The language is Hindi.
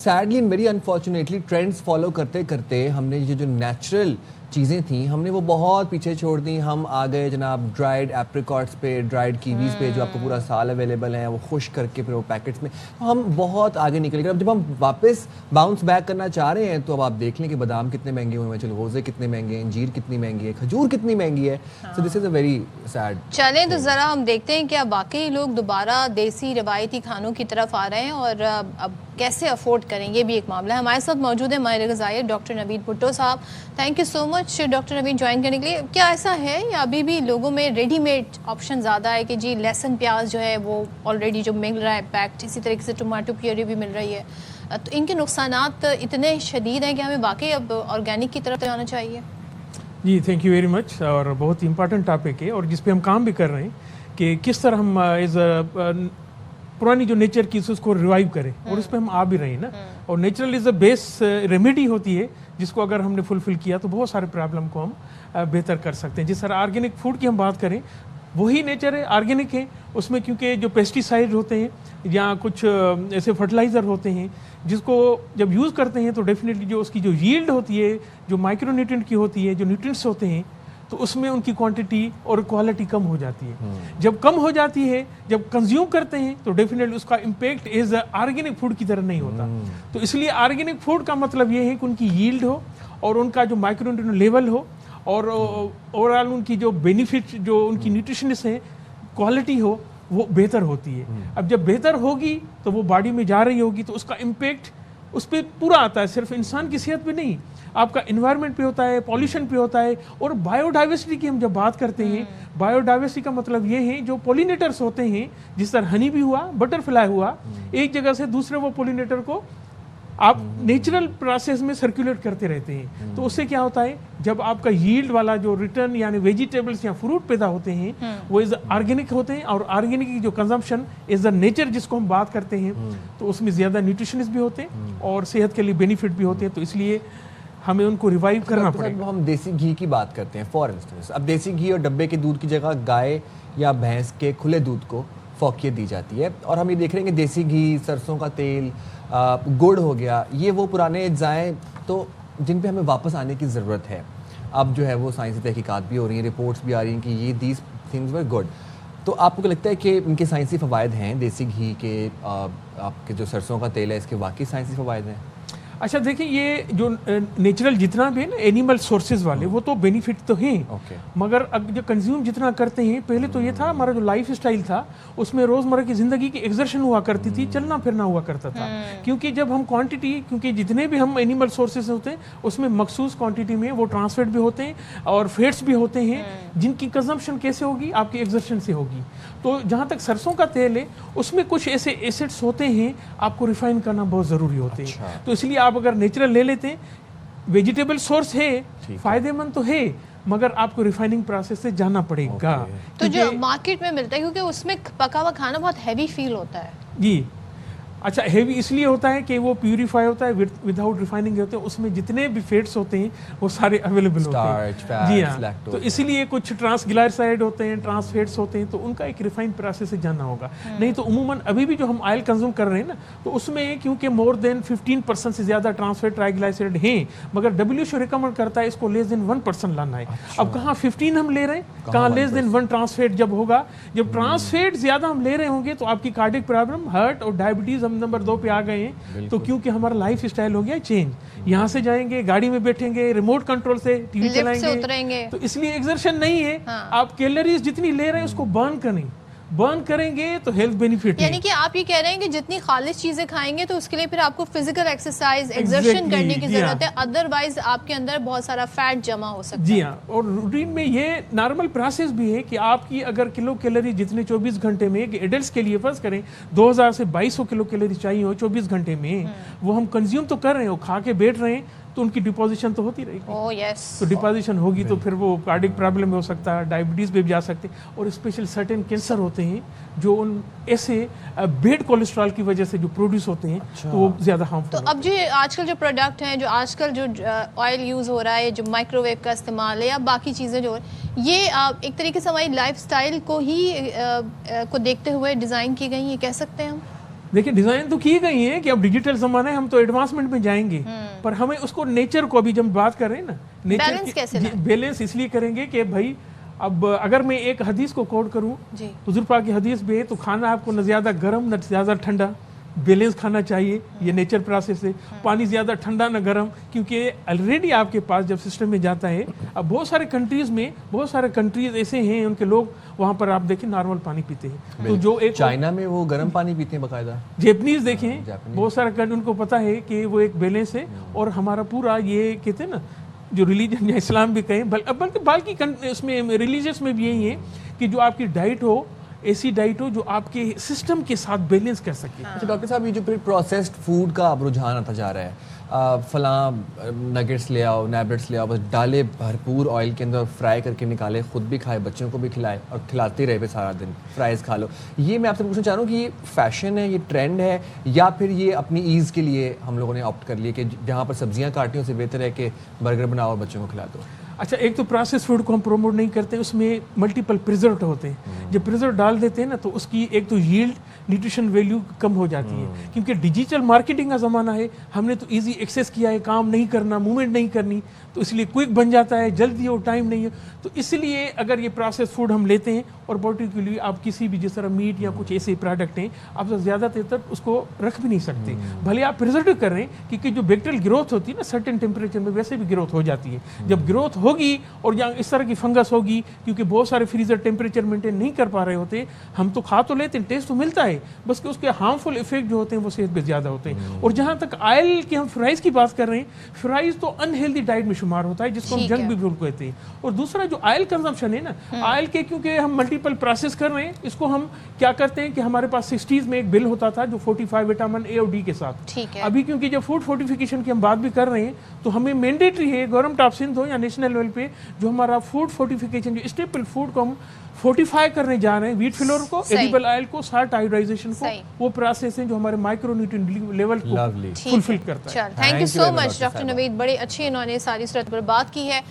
Sadly and very unfortunately trends follow करते करते हमने ये जो नेचुरल चीज़ें थी हमने वो बहुत पीछे छोड़ दी। हम आ गए जनाब ड्राइड एप्रिकॉट्स पे, ड्राइड कीवीज़ पे जो आपको पूरा साल अवेलेबल हैं, वो खुश करके फिर वो पैकेट्स में। तो हम बहुत आगे निकल गए। अब जब हम वापस बाउंस बैक करना चाह रहे हैं तो अब आप देख लें कि बादाम कितने महंगे हुए हैं, चलगोज़े कितने महंगे हैं, अंजीर कितनी महंगी है, खजूर कितनी महंगी है। So this is a very sad. चलें तो ज़रा हम देखते हैं कि अब वाकई लोग दोबारा देसी रवायती खानों की तरफ आ रहे हैं और अब कैसे अफोर्ड करेंगे, भी एक मामला है। हमारे साथ मौजूद है माहिर ग़िज़ाई डॉक्टर नवीद भुट्टो साहब। Thank you so much doctor Naveed join करने के लिए। क्या ऐसा है या अभी भी लोगों में रेडीमेड ऑप्शन ज़्यादा है कि जी लहसुन प्याज जो है वो ऑलरेडी जो मिल रहा है पैक्ड, इसी तरीके से टमाटो प्योरी भी मिल रही है, तो इनके नुकसानात इतने शदीद हैं कि हमें वाकई अब ऑर्गेनिक की तरफ जाना चाहिए? जी थैंक यू वेरी मच। और बहुत इंपॉर्टेंट टॉपिक है और जिस पे हम काम भी कर रहे हैं कि किस तरह हम एज पुरानी जो नेचर की उसको रिवाइव करें, और उस पर हम आ भी रहे हैं ना। और natural is a base remedy होती है जिसको अगर हमने फुलफिल किया तो बहुत सारे प्रॉब्लम को हम बेहतर कर सकते हैं। जिस तरह ऑर्गेनिक फूड की हम बात करें, वही नेचर है, ऑर्गेनिक है। उसमें क्योंकि जो पेस्टिसाइड होते हैं या कुछ ऐसे फर्टिलाइज़र होते हैं जिसको जब यूज़ करते हैं तो डेफिनेटली जो उसकी जो यील्ड होती है, जो माइक्रोन्यूट्रिएंट की होती है, जो न्यूट्रिएंट्स होते हैं, तो उसमें उनकी क्वांटिटी और क्वालिटी कम हो जाती है। जब कम हो जाती है, जब कंज्यूम करते हैं तो डेफिनेटली उसका इम्पैक्ट एज ऑर्गेनिक फूड की तरह नहीं होता। तो इसलिए ऑर्गेनिक फूड का मतलब ये है कि उनकी यील्ड हो और उनका जो माइक्रोन्यूट्रिएंट लेवल हो और ओवरऑल उनकी जो बेनिफिट, जो उनकी न्यूट्रिशनिस्ट है, क्वालिटी हो, वो बेहतर होती है। अब जब बेहतर होगी तो वो बॉडी में जा रही होगी तो उसका इम्पैक्ट उस पर पूरा आता है, सिर्फ इंसान की सेहत पे नहीं, आपका इन्वायरमेंट पे होता है, पॉल्यूशन पे होता है। और बायोडाइवर्सिटी की हम जब बात करते हैं, बायोडाइवर्सिटी का मतलब ये है जो पोलिनेटर्स होते हैं, जिस तरह हनी भी हुआ, बटरफ्लाई हुआ, एक जगह से दूसरे वो पोलिनेटर को आप नेचुरल प्रोसेस में सर्कुलेट करते रहते हैं। तो उससे क्या होता है, जब आपका यील्ड वाला जो रिटर्न यानी वेजिटेबल्स या फ्रूट पैदा होते हैं वो इज ऑर्गेनिक होते हैं। और ऑर्गेनिक की जो कंजम्पशन इज द नेचर जिसको हम बात करते हैं, तो उसमें ज़्यादा न्यूट्रिशनिस्ट भी होते हैं और सेहत के लिए बेनिफिट भी होते हैं। तो इसलिए हमें उनको रिवाइव करना पड़ेगा। हम देसी घी की बात करते हैं फॉर इंस्टेंस, अब देसी घी और डब्बे के दूध की जगह गाय या भैंस के खुले दूध को फौकियत दी जाती है। और हम ये देख रहे हैं कि देसी घी, सरसों का तेल, गुड़ हो गया, ये वो पुराने अज्जाएँ तो जिन पे हमें वापस आने की ज़रूरत है। अब जो है वो साइंसी तहकीकात भी हो रही हैं, रिपोर्ट्स भी आ रही हैं कि ये दीज थिंग्स वर गुड। तो आपको लगता है कि इनके साइंसी फ़वाइद हैं, देसी घी के, आपके जो सरसों का तेल है, इसके वाकई साइंसी फ़वाइद हैं? अच्छा देखिए, ये जो नेचुरल जितना भी है ना, एनिमल सोर्सेज वाले, वो तो बेनिफिट तो हैं, मगर अब जो कंज्यूम जितना करते हैं, पहले तो ये था हमारा जो लाइफ स्टाइल था उसमें रोज़मर्रा की ज़िंदगी की एक्सर्शन हुआ करती थी, चलना फिरना हुआ करता था। क्योंकि जब हम क्वांटिटी, क्योंकि जितने भी हम एनिमल सोर्सेज होते हैं उसमें मखसूस क्वांटिटी में वो ट्रांसफेट भी होते हैं और फैट्स भी होते हैं, जिनकी कंजम्पशन कैसे होगी, आपकी एक्सर्शन से होगी। तो जहाँ तक सरसों का तेल है उसमें कुछ ऐसे एसिड्स होते हैं, आपको रिफाइन करना बहुत ज़रूरी होते हैं। तो इसलिए आप अगर नेचुरल ले लेते हैं, वेजिटेबल सोर्स है, फायदेमंद तो है, मगर आपको रिफाइनिंग प्रोसेस से जाना पड़ेगा। तो जो मार्केट में मिलता है, क्योंकि उसमें पका हुआ खाना बहुत हैवी फील होता है। जी अच्छा, हेवी इसलिए होता है कि वो प्यूरीफाई होता है, विदाउट रिफाइनिंग होते हैं, उसमें जितने भी फेट्स होते हैं वो सारे अवेलेबल होते हैं। जी हाँ, तो इसीलिए कुछ ट्रांसग्लाइसराइड होते हैं, ट्रांसफेट्स होते हैं, तो उनका एक रिफाइंड प्रोसेस से जानना होगा। नहीं तो उमूमन अभी भी जो हम ऑयल कंज्यूम कर रहे हैं ना, तो उसमें क्योंकि मोर देन 15% से ज़्यादा ट्रांसफेट ट्राइग्लाइसराइड हैं, मगर WHO रिकमेंड करता है इसको लेस देन 1% लाना है। अब कहाँ 15 हम ले रहे हैं, कहाँ लेस देन 1 ट्रांसफेट जब होगा। जब ट्रांसफेट ज़्यादा हम ले रहे होंगे तो आपकी कार्डियक प्रॉब्लम, हार्ट और डायबिटीज़ नंबर 2 पे आ गए हैं। तो क्योंकि हमारा लाइफ स्टाइल हो गया चेंज, यहाँ से जाएंगे, गाड़ी में बैठेंगे, रिमोट कंट्रोल से टीवी चलाएंगे, तो इसलिए एक्सर्शन नहीं है। आप कैलोरीज जितनी ले रहे हैं उसको बर्न करेंगे तो हेल्थ बेनिफिट है। यानी कि आप ये कह रहे हैं कि जितनी खालिश चीजें खाएंगे तो उसके लिए फिर आपको फिजिकल एक्सरसाइज, एक्सर्शन करने की जरूरत है, अदरवाइज आपके अंदर बहुत सारा फैट जमा हो सकता है। जी हाँ, और रूटीन में ये नॉर्मल प्रोसेस भी है कि आपकी अगर किलो कैलोरी जितने 24 घंटे में, एडल्ट्स के लिए फर्ज करें 2000 से 2200 किलो कैलोरी चाहिए हो 24 घंटे में, वो हम कंज्यूम तो कर रहे हैं, खा के बैठ रहे हैं, तो उनकी डिपोजिशन तो होती रहेगी। Oh yes. तो डिपोजिशन होगी तो फिर वो कार्डियक प्रॉब्लम हो सकता है, डायबिटीज़ पे भी जा सकते हैं, और स्पेशल सर्टेन कैंसर होते हैं जो उन ऐसे बेड कोलेस्ट्रॉल की वजह से जो प्रोड्यूस होते हैं। तो वो ज़्यादा हार्मफुल। तो अब जो आजकल जो प्रोडक्ट हैं, जो आजकल जो ऑयल यूज़ हो रहा है, जो माइक्रोवेव का इस्तेमाल है या बाकी चीज़ें जो ये एक तरीके से हमारी लाइफ स्टाइल को ही को देखते हुए डिज़ाइन की गई, ये कह सकते हैं हम? देखिए डिजाइन तो की गई है कि अब डिजिटल जमाना है, हम तो एडवांसमेंट में जाएंगे, पर हमें उसको नेचर को अभी जब बात कर रहे हैं ना, बैलेंस कैसे लाएं? बैलेंस इसलिए करेंगे कि भाई अब अगर मैं एक हदीस को कोट करूं, जी हुजूर पाक की हदीस भी है, तो खाना आपको न ज्यादा गर्म न ज्यादा ठंडा, बैलेंस खाना चाहिए, ये नेचर प्रोसेस है। पानी ज़्यादा ठंडा ना गर्म, क्योंकि ऑलरेडी आपके पास जब सिस्टम में जाता है, अब बहुत सारे कंट्रीज ऐसे हैं उनके लोग वहाँ पर आप देखें नॉर्मल पानी पीते हैं, तो जो एक चाइना में वो गर्म पानी पीते हैं बकायदा। जैपनीज देखें, जापानीज। बहुत सारे कंट्री उनको पता है कि वो एक बैलेंस है, और हमारा पूरा ये कहते हैं ना जो रिलीजन या इस्लाम भी कहें, बल्कि बाकी उसमें रिलीजियस में भी यही है कि जो आपकी डाइट हो ऐसी डाइट हो जो आपके सिस्टम के साथ बैलेंस कर सके। अच्छा डॉक्टर साहब, ये जो फिर प्रोसेस्ड फूड का अब रुझान आता जा रहा है, फलां नगेट्स ले आओ, नैबलेट्स ले आओ, बस डाले भरपूर ऑयल के अंदर, फ्राई करके निकाले, खुद भी खाए, बच्चों को भी खिलाए और खिलाते रहे सारा दिन, फ्राइज़ खा लो। ये मैं आपसे पूछना चाह रहा हूँ कि ये फैशन है, ये ट्रेंड है, या फिर ये अपनी ईज़ के लिए हम लोगों ने ऑप्ट कर लिया कि जहाँ पर सब्जियाँ काटने से बेहतर है कि बर्गर बनाओ और बच्चों को खिला दो। अच्छा, एक तो प्रोसेस फूड को हम प्रमोट नहीं करते, उसमें मल्टीपल प्रिजर्व होते हैं। जब प्रिजर्व डाल देते हैं ना, तो उसकी एक तो यील्ड, न्यूट्रिशन वैल्यू कम हो जाती है, क्योंकि डिजिटल मार्केटिंग का ज़माना है, हमने तो इजी एक्सेस किया है, काम नहीं करना, मूवमेंट नहीं करनी, तो इसलिए क्विक बन जाता है, जल्दी हो, टाइम नहीं है। तो इसलिए अगर ये प्रोसेस फूड हम लेते हैं, और पर्टिकुलरली आप किसी भी जिस तरह मीट या कुछ ऐसे प्रोडक्ट हैं, आप ज़्यादातर उसको रख भी नहीं सकते, भले आप प्रिजर्व कर रहे हैं, क्योंकि जो बैक्टीरियल ग्रोथ होती है ना सर्टेन टेम्परेचर में, वैसे भी ग्रोथ हो जाती है। जब ग्रोथ होगी और यहाँ इस तरह की फंगस होगी, क्योंकि बहुत सारे फ्रीजर टेम्परेचर मेंटेन नहीं कर पा रहे होते, हम तो खा तो लेते हैं, टेस्ट तो मिलता है, बस कि उसके हार्मफुल इफेक्ट जो होते हैं वो सेहत पे ज़्यादा होते हैं। और जहाँ तक ऑयल की हम फ्राइज़ की बात कर रहे हैं, फ्राइज़ तो अनहेल्दी डाइट में शुमार होता है, जिसको हम ठीक जंक है। भी बिल्कुल कहते हैं। और दूसरा जो ऑयल कंजम्पशन है ना, ऑयल के क्योंकि हम मल्टीपल प्रोसेस कर रहे हैं, इसको हम क्या करते हैं कि हमारे पास 60s में एक बिल होता था जो 45 विटामिन ए और डी के साथ, ठीक है। अभी क्योंकि जब फूड फोर्टिफिकेशन की हम बात भी कर रहे हैं, तो हमें मैंडेटरी है गवर्नमेंट ऑफ सिंध हो या नेशनल लेवल पे, जो हमारा फूड फोर्टिफिकेशन, जो स्टेपल फूड को हम फोर्टिफाई करने जा रहे हैं, व्हीट फ्लोर को, सही। एडिबल ऑयल को, साल्ट आयोडाइजेशन को, सही। वो प्रोसेस है जो हमारे माइक्रोन्यूट्रिएंट लेवल को Lovely. ठीक फुलफिल है। करता है। चल, thank you Thank you so very much, much Dr. Doctor साहिबा। नवीद, बड़ी अच्छी इन्होंने सारी सूरत पर बात की है।